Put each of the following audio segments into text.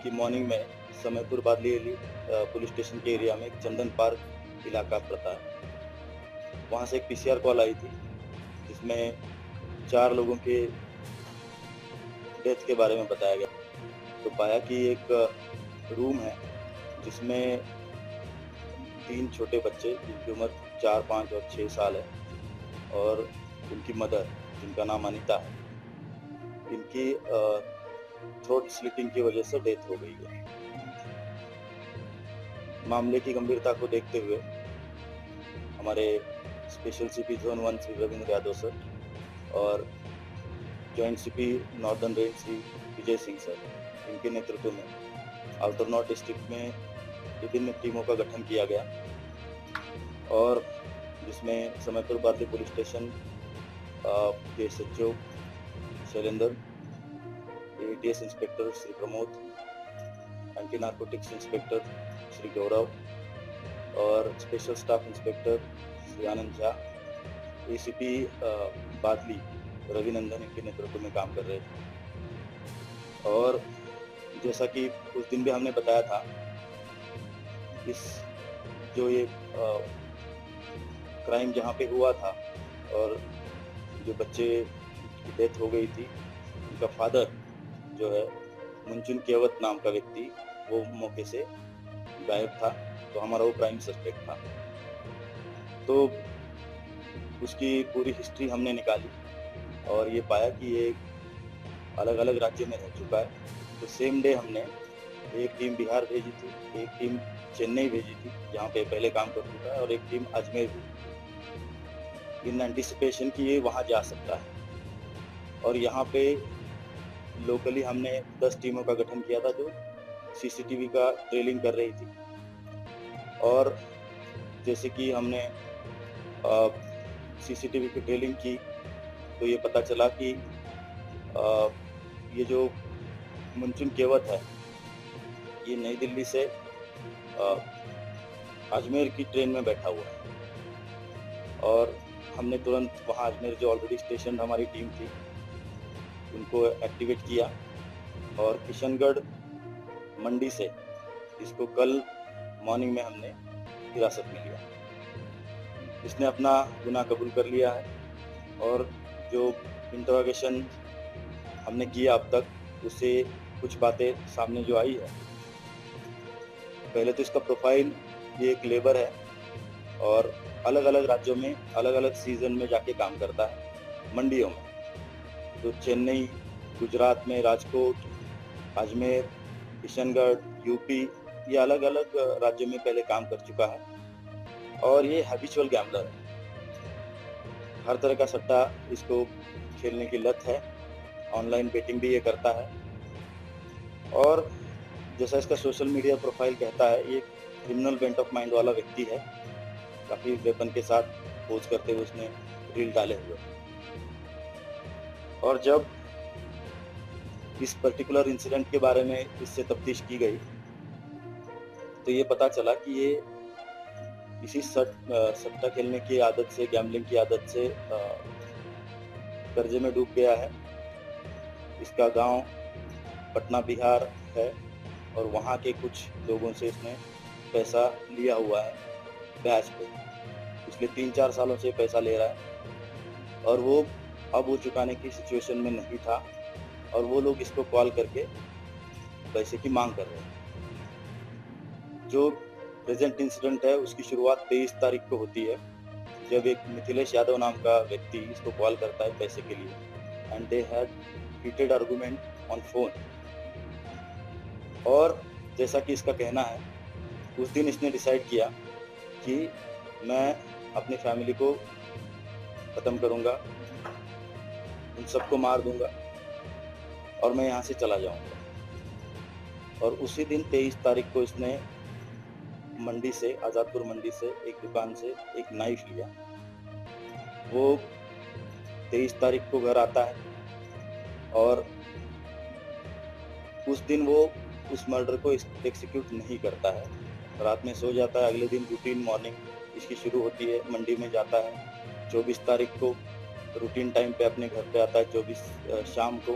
की मॉर्निंग में Samaypur Badli police station के एरिया में एक चंदन पार्क इलाका पड़ता है। वहाँ से एक पीसीआर कॉल आई थी जिसमें 4 लोगों के डेथ के बारे में बताया गया। तो पाया कि एक रूम है जिसमें 3 छोटे बच्चे जिनकी उम्र 4, 5 और 6 साल है और उनकी मदर जिनका नाम अनीता है, इनकी थ्रोट स्लिटिंग की वजह से डेथ हो गई है। मामले की गंभीरता को देखते हुए हमारे special CP zone 1 Shri Ravindra Yadav sir और joint CP northern range Shri Vijay Singh sir, इनके नेतृत्व में आउटर नॉर्थ डिस्ट्रिक्ट में विभिन्न टीमों का गठन किया गया और जिसमें समयपुर बादली पुलिस स्टेशन के SHO Shailendra, ATS inspector Shri Pramod, anti narcotics inspector Shri Gaurav और special staff inspector Shri Anand Jha, ACP Badli Ravinandan इनके नेतृत्व में काम कर रहे थे। और जैसा कि उस दिन भी हमने बताया था, इस जो ये क्राइम जहाँ पे हुआ था और जो बच्चे की डेथ हो गई थी, उनका फादर जो है मुंचुन केवत नाम का व्यक्ति, वो मौके से गायब था। तो हमारा वो प्राइम सस्पेक्ट था। तो उसकी पूरी हिस्ट्री हमने निकाली और ये पाया कि ये अलग अलग राज्य में रह चुका है। तो सेम डे हमने एक टीम बिहार भेजी थी, एक टीम चेन्नई भेजी थी जहाँ पे पहले काम कर चुका है और एक टीम अजमेर भेजी, इन एंटिसिपेशन कि ये वहाँ जा सकता है। और यहाँ पे लोकली हमने 10 टीमों का गठन किया था जो सीसीटीवी का ट्रेलिंग कर रही थी। और जैसे कि हमने सीसीटीवी की ट्रेलिंग की तो ये पता चला कि ये जो मुंचुन केवत है, ये नई दिल्ली से अजमेर की ट्रेन में बैठा हुआ है और हमने तुरंत वहाँ अजमेर जो ऑलरेडी स्टेशन हमारी टीम थी उनको एक्टिवेट किया और किशनगढ़ मंडी से इसको कल मॉर्निंग में हमने हिरासत में लिया। इसने अपना गुनाह कबूल कर लिया है और जो इंटरोगेशन हमने किया अब तक उससे कुछ बातें सामने जो आई है। पहले तो इसका प्रोफाइल, ये एक लेबर है और अलग अलग राज्यों में अलग अलग सीजन में जाके काम करता है मंडियों में। तो चेन्नई, गुजरात में राजकोट, अजमेर, किशनगढ़, यूपी, ये अलग अलग राज्यों में पहले काम कर चुका है और ये हैबिचुअल गैम्बलर है। हर तरह का सट्टा इसको खेलने की लत है, ऑनलाइन बेटिंग भी ये करता है और जैसा इसका सोशल मीडिया प्रोफाइल कहता है, ये क्रिमिनल बेंट ऑफ माइंड वाला व्यक्ति है। काफ़ी वेपन के साथ पोज करते हुए उसने रील डाले हुए। और जब इस पर्टिकुलर इंसिडेंट के बारे में इससे तफ्तीश की गई तो ये पता चला कि ये इसी सट्टा खेलने की आदत से, गैम्बलिंग की आदत से कर्जे में डूब गया है। इसका गांव पटना बिहार है और वहाँ के कुछ लोगों से इसने पैसा लिया हुआ है ब्याज पे। पिछले 3-4 सालों से पैसा ले रहा है और वो चुकाने की सिचुएशन में नहीं था और वो लोग इसको कॉल करके पैसे की मांग कर रहे हैं। जो प्रेजेंट इंसिडेंट है उसकी शुरुआत 23 तारीख को होती है जब एक मिथिलेश यादव नाम का व्यक्ति इसको कॉल करता है पैसे के लिए and they had heated argument on phone. और जैसा कि इसका कहना है, उस दिन इसने डिसाइड किया कि मैं अपनी फैमिली को ख़त्म करूंगा, उन सबको मार दूंगा और मैं यहाँ से चला जाऊंगा। और उसी दिन 23 तारीख को इसने मंडी से, आज़ादपुर मंडी से एक दुकान से एक नाइफ लिया। वो 23 तारीख को घर आता है और उस दिन वो उस मर्डर को एक्सिक्यूट नहीं करता है। रात में सो जाता है। अगले दिन रूटीन मॉर्निंग इसकी शुरू होती है, मंडी में जाता है। 24 तारीख को रूटीन टाइम पे अपने घर पे आता है। 24 शाम को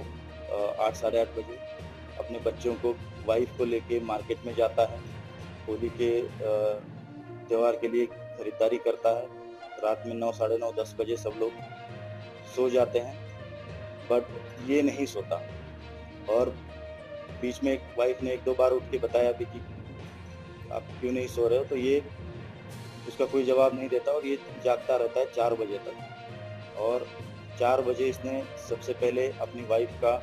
8 साढ़े 8 बजे अपने बच्चों को वाइफ को लेके मार्केट में जाता है, होली के त्यौहार के लिए खरीदारी करता है। रात में 9, साढ़े 9, 10 बजे सब लोग सो जाते हैं, बट ये नहीं सोता। और बीच में वाइफ ने 1-2 बार उठ के बताया भी कि आप क्यों नहीं सो रहे हो, तो ये उसका कोई जवाब नहीं देता और ये जागता रहता है 4 बजे तक। और 4 बजे इसने सबसे पहले अपनी वाइफ का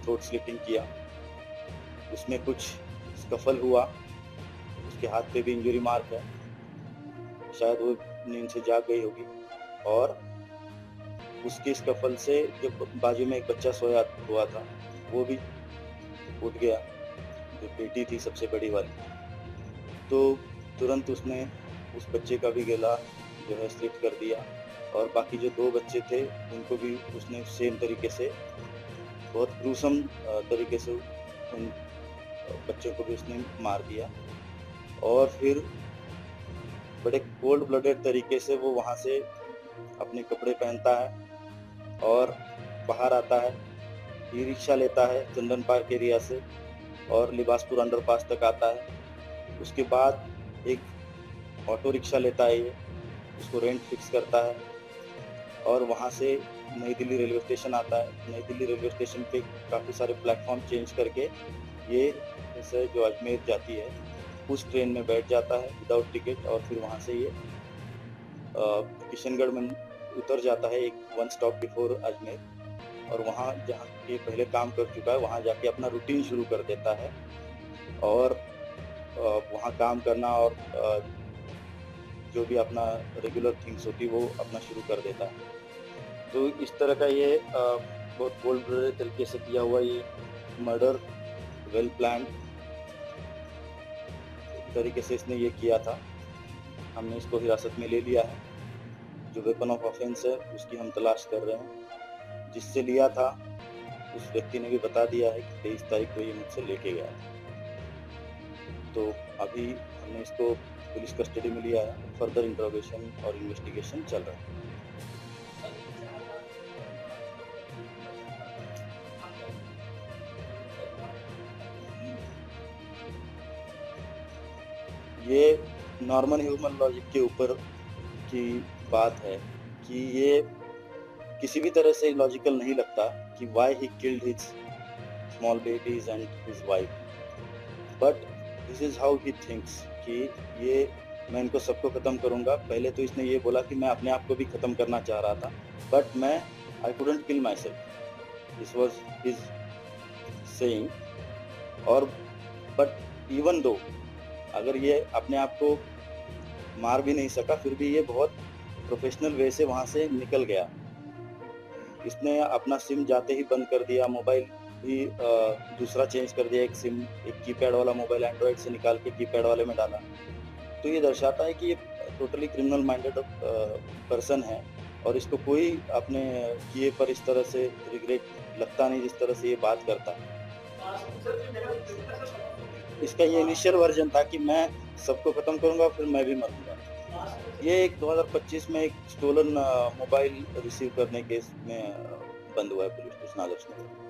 थ्रोट स्लिटिंग किया, उसमें कुछ स्कफल हुआ, उसके हाथ पे भी इंजरी मार्क है, शायद वो नींद से जाग गई होगी। और उसके स्कफल से जो बाजू में एक बच्चा सोया हुआ था वो भी उठ गया, जो बेटी थी सबसे बड़ी वाली। तो तुरंत उसने उस बच्चे का भी गला जो है स्लिट कर दिया, और बाकी जो 2 बच्चे थे उनको भी उसने सेम तरीके से, बहुत ग्रूसम तरीके से उन बच्चों को भी उसने मार दिया। और फिर बड़े कोल्ड ब्लडेड तरीके से वो वहाँ से अपने कपड़े पहनता है और बाहर आता है, ई रिक्शा लेता है चंदन पार्क एरिया से और लिबासपुर अंडरपास तक आता है। उसके बाद एक ऑटो रिक्शा लेता है, ये उसको रेंट फिक्स करता है और वहाँ से नई दिल्ली रेलवे स्टेशन आता है। नई दिल्ली रेलवे स्टेशन पे काफ़ी सारे प्लेटफॉर्म चेंज करके ये जैसे जो अजमेर जाती है उस ट्रेन में बैठ जाता है विदाउट टिकट, और फिर वहाँ से ये किशनगढ़ में उतर जाता है, एक 1 स्टॉप बिफोर अजमेर, और वहाँ जहाँ ये पहले काम कर चुका है वहाँ जाके अपना रूटीन शुरू कर देता है और वहाँ काम करना और जो भी अपना रेगुलर थिंग्स होती वो अपना शुरू कर देता है। तो इस तरह का ये बहुत बोल्ड तरीके से किया हुआ ये मर्डर वेल प्लान तरीके से इसने ये किया था। हमने इसको हिरासत में ले लिया है। जो वेपन ऑफ ऑफेंस है उसकी हम तलाश कर रहे हैं। जिससे लिया था उस व्यक्ति ने भी बता दिया है कि 23 तारीख को ये मुझसे लेके गया था। तो अभी हमने इसको पुलिस कस्टडी में लिया है, फर्दर इंट्रोगेशन और इन्वेस्टिगेशन चल रहा है। ये नॉर्मल ह्यूमन लॉजिक के ऊपर की बात है कि ये किसी भी तरह से लॉजिकल नहीं लगता कि why he killed his small babies and his wife, but this is how he thinks कि ये मैं इनको सबको ख़त्म करूंगा। पहले तो इसने ये बोला कि मैं अपने आप को भी ख़त्म करना चाह रहा था, बट मैं I couldn't kill my self, this was his saying. और बट इवन दो अगर ये अपने आप को मार भी नहीं सका, फिर भी ये बहुत प्रोफेशनल वे से वहाँ से निकल गया। इसने अपना सिम जाते ही बंद कर दिया, मोबाइल भी दूसरा चेंज कर दिया, एक सिम, एक कीपैड वाला मोबाइल एंड्रॉयड से निकाल के कीपैड वाले में डाला। तो ये दर्शाता है कि ये टोटली क्रिमिनल माइंडेड पर्सन है और इसको कोई अपने किए पर इस तरह से रिग्रेट लगता नहीं जिस तरह से ये बात करता है। इसका ये इनिशियल वर्जन था कि मैं सबको ख़त्म करूंगा फिर मैं भी मरूंगा। ये एक 2025 में एक स्टोलन मोबाइल रिसीव करने केस में बंद हुआ है पुलिस स्टेशन आदर्श नगर।